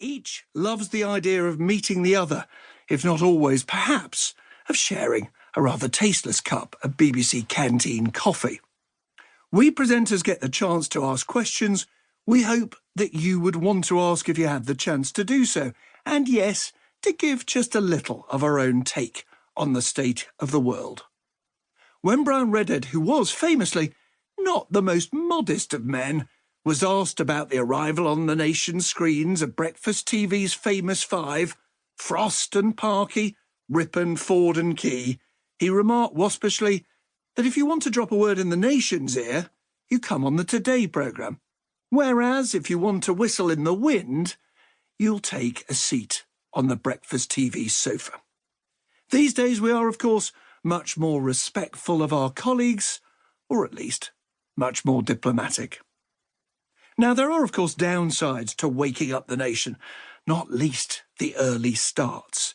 Each loves the idea of meeting the other, if not always, perhaps, of sharing a rather tasteless cup of BBC canteen coffee. We presenters get the chance to ask questions we hope that you would want to ask if you had the chance to do so, and yes, to give just a little of our own take on the state of the world. When Brown Redhead, who was famously not the most modest of men, was asked about the arrival on the nation's screens of breakfast TV's famous five, Frost and Parky, Ripon, Ford and Key, he remarked waspishly that if you want to drop a word in the nation's ear, you come on the Today programme, whereas if you want to whistle in the wind, you'll take a seat on the breakfast TV sofa. These days we are, of course, much more respectful of our colleagues, or at least much more diplomatic. Now, there are, of course, downsides to waking up the nation, not least the early starts.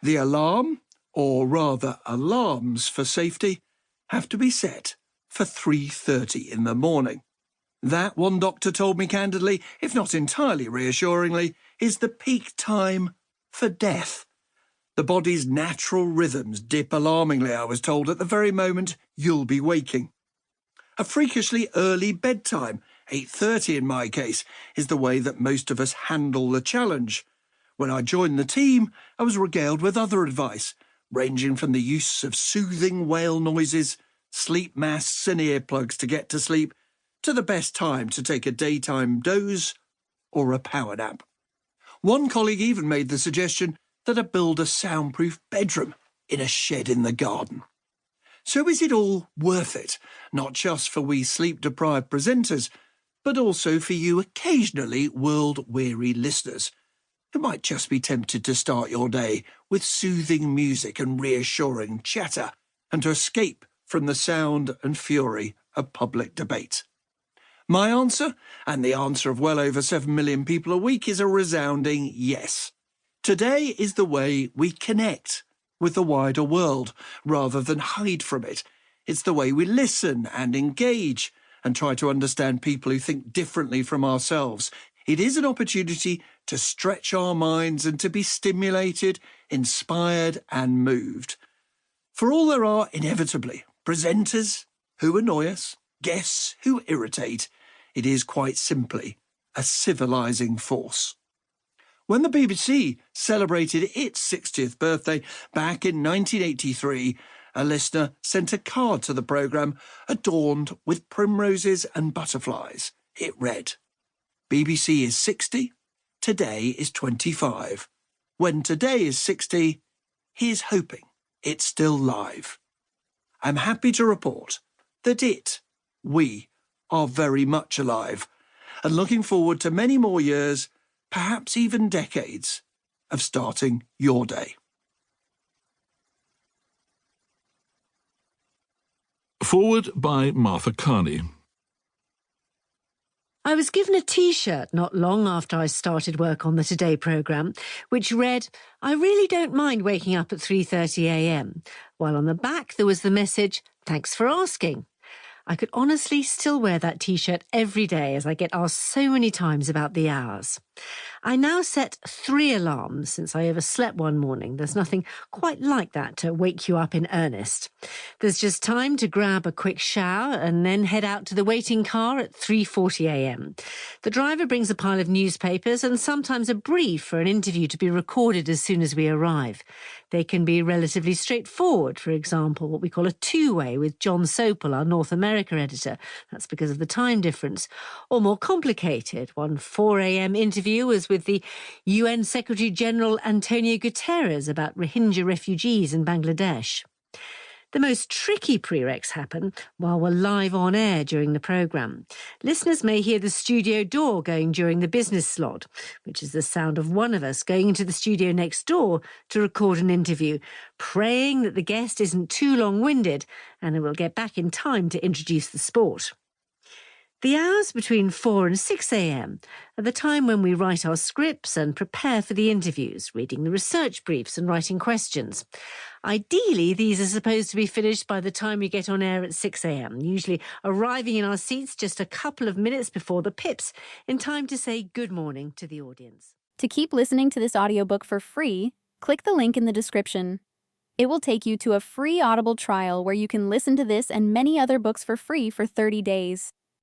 The alarm, or rather alarms for safety, have to be set for 3:30 in the morning. That, one doctor told me candidly, if not entirely reassuringly, is the peak time for death. The body's natural rhythms dip alarmingly, I was told, at the very moment you'll be waking. A freakishly early bedtime, 8:30 in my case, is the way that most of us handle the challenge. When I joined the team, I was regaled with other advice, ranging from the use of soothing whale noises, sleep masks and earplugs to get to sleep, to the best time to take a daytime doze or a power nap. One colleague even made the suggestion that I build a soundproof bedroom in a shed in the garden. So is it all worth it, not just for we sleep-deprived presenters, but also for you occasionally world-weary listeners who might just be tempted to start your day with soothing music and reassuring chatter and to escape from the sound and fury of public debate? My answer, and the answer of well over 7 million people a week, is a resounding yes. Today is the way we connect with the wider world rather than hide from it. It's the way we listen and engage and try to understand people who think differently from ourselves. It is an opportunity to stretch our minds and to be stimulated, inspired and moved. For all there are, inevitably, presenters who annoy us, guests who irritate, it is quite simply a civilising force. When the BBC celebrated its 60th birthday back in 1983, a listener sent a card to the programme adorned with primroses and butterflies. It read, "BBC is 60, today is 25. When today is 60, here's hoping it's still live." I'm happy to report that we are very much alive and looking forward to many more years, perhaps even decades, of starting your day. Forward by Martha Carney. I was given a T-shirt not long after I started work on the Today programme, which read, "I really don't mind waking up at 3:30 a.m, while on the back there was the message, "Thanks for asking." I could honestly still wear that T-shirt every day as I get asked so many times about the hours. I now set 3 alarms since I overslept one morning. There's nothing quite like that to wake you up in earnest. There's just time to grab a quick shower and then head out to the waiting car at 3:40 a.m. The driver brings a pile of newspapers and sometimes a brief for an interview to be recorded as soon as we arrive. They can be relatively straightforward, for example, what we call a two-way with John Sopel, our North America editor. That's because of the time difference. Or more complicated, one 4 a.m. interview was with the UN Secretary-General Antonio Guterres about Rohingya refugees in Bangladesh. The most tricky prereqs happen while we're live on air during the programme. Listeners may hear the studio door going during the business slot, which is the sound of one of us going into the studio next door to record an interview, praying that the guest isn't too long-winded and it will get back in time to introduce the sport. The hours between 4 and 6 a.m. are the time when we write our scripts and prepare for the interviews, reading the research briefs and writing questions. Ideally, these are supposed to be finished by the time we get on air at 6 a.m, usually arriving in our seats just a couple of minutes before the pips, in time to say good morning to the audience. To keep listening to this audiobook for free, click the link in the description. It will take you to a free Audible trial where you can listen to this and many other books for free for 30 days.